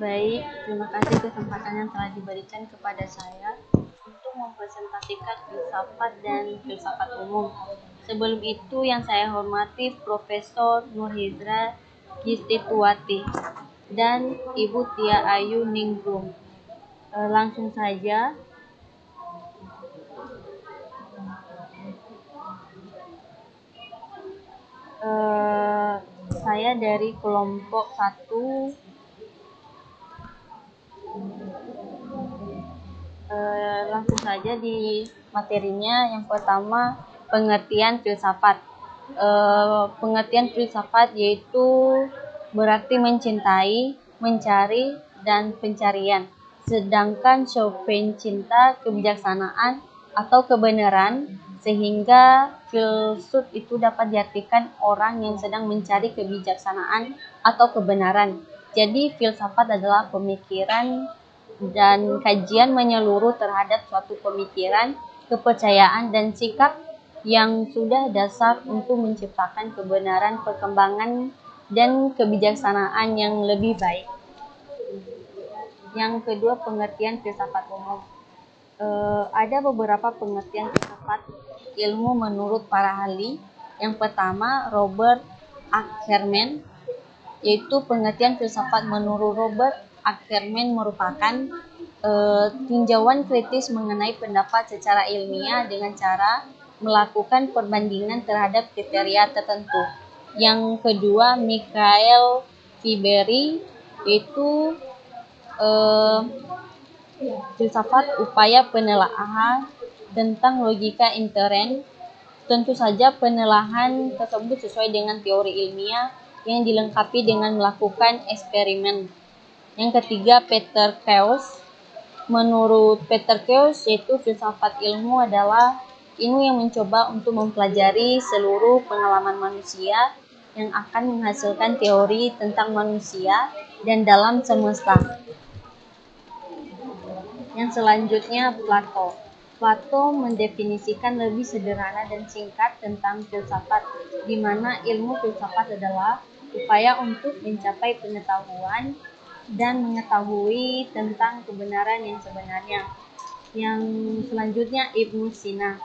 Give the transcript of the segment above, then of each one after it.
Baik, terima kasih kesempatan yang telah diberikan kepada saya untuk mempresentasikan filsafat dan filsafat umum. Sebelum itu yang saya hormati Profesor Nurhizra Gistituati dan Ibu Tia Ayu Ningrum. Langsung saja. Saya dari kelompok 1. Langsung saja di materinya. Yang pertama, pengertian filsafat. Pengertian filsafat yaitu berarti mencintai, mencari, dan pencarian. Sedangkan Chopin cinta kebijaksanaan atau kebenaran, sehingga filsuf itu dapat diartikan orang yang sedang mencari kebijaksanaan atau kebenaran. Jadi filsafat adalah pemikiran dan kajian menyeluruh terhadap suatu pemikiran, kepercayaan, dan sikap yang sudah dasar untuk menciptakan kebenaran, perkembangan, dan kebijaksanaan yang lebih baik. Yang kedua, pengertian filsafat umum. Ada beberapa pengertian filsafat ilmu menurut para ahli. Yang pertama, Robert Ackerman, yaitu pengertian filsafat menurut Robert Ackerman merupakan tinjauan kritis mengenai pendapat secara ilmiah dengan cara melakukan perbandingan terhadap kriteria tertentu. Yang kedua, Michael Fiberi, yaitu filsafat upaya penelaahan tentang logika inherent. Tentu saja penelaahan tersebut sesuai dengan teori ilmiah yang dilengkapi dengan melakukan eksperimen. Yang ketiga, Peter Keos. Menurut Peter Keos, yaitu filsafat ilmu adalah ilmu yang mencoba untuk mempelajari seluruh pengalaman manusia yang akan menghasilkan teori tentang manusia dan dalam semesta. Yang selanjutnya, Plato. Plato mendefinisikan lebih sederhana dan singkat tentang filsafat, di mana ilmu filsafat adalah upaya untuk mencapai pengetahuan dan mengetahui tentang kebenaran yang sebenarnya. Yang selanjutnya, Ibnu Sina,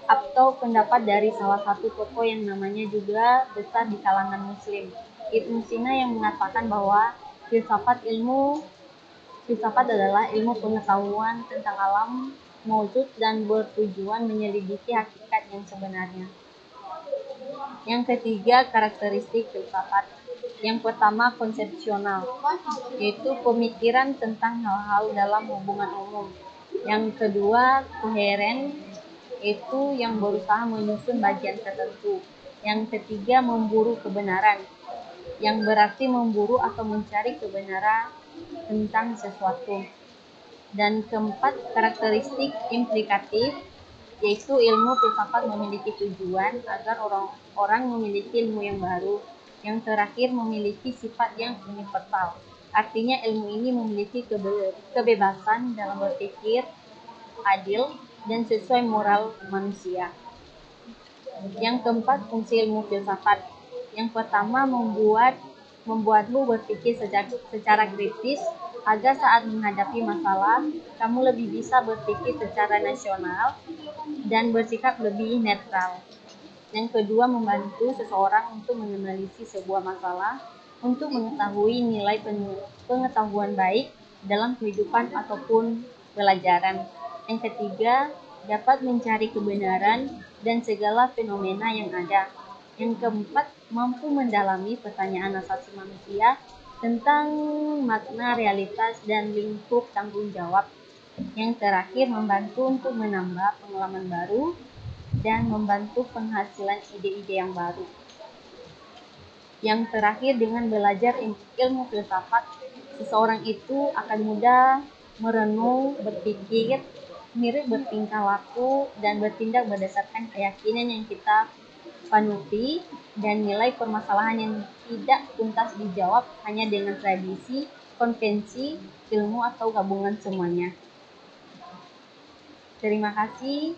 atau pendapat dari salah satu tokoh yang namanya juga besar di kalangan Muslim. Ibnu Sina yang mengatakan bahwa filsafat adalah ilmu pengetahuan tentang alam maujud dan bertujuan menyelidiki hakikat yang sebenarnya. Yang ketiga, karakteristik filsafat. Yang pertama, konsepsional, yaitu pemikiran tentang hal-hal dalam hubungan umum. Yang kedua, koheren, yaitu yang berusaha menyusun bagian tertentu. Yang ketiga, memburu kebenaran, yang berarti memburu atau mencari kebenaran tentang sesuatu. Dan keempat, karakteristik implikatif, yaitu ilmu filsafat memiliki tujuan agar orang memiliki ilmu yang baru. Yang terakhir, memiliki sifat yang universal. Artinya ilmu ini memiliki kebebasan dalam berpikir, adil, dan sesuai moral manusia. Yang keempat, fungsi ilmu filsafat. Yang pertama, membuatmu berpikir secara kritis agar saat menghadapi masalah, kamu lebih bisa berpikir secara nasional dan bersikap lebih netral. Yang kedua, membantu seseorang untuk menganalisis sebuah masalah untuk mengetahui nilai pengetahuan baik dalam kehidupan ataupun pelajaran. Yang ketiga, dapat mencari kebenaran dan segala fenomena yang ada. Yang keempat, mampu mendalami pertanyaan asasi manusia tentang makna realitas dan lingkup tanggung jawab. Yang terakhir, membantu untuk menambah pengalaman baru dan membantu penghasilan ide-ide yang baru. Yang terakhir, dengan belajar ilmu filsafat, seseorang itu akan mudah merenung, berpikir, mirip bertingkah laku, dan bertindak berdasarkan keyakinan yang kita panuti, dan nilai permasalahan yang tidak tuntas dijawab hanya dengan tradisi, konvensi, ilmu, atau gabungan semuanya. Terima kasih.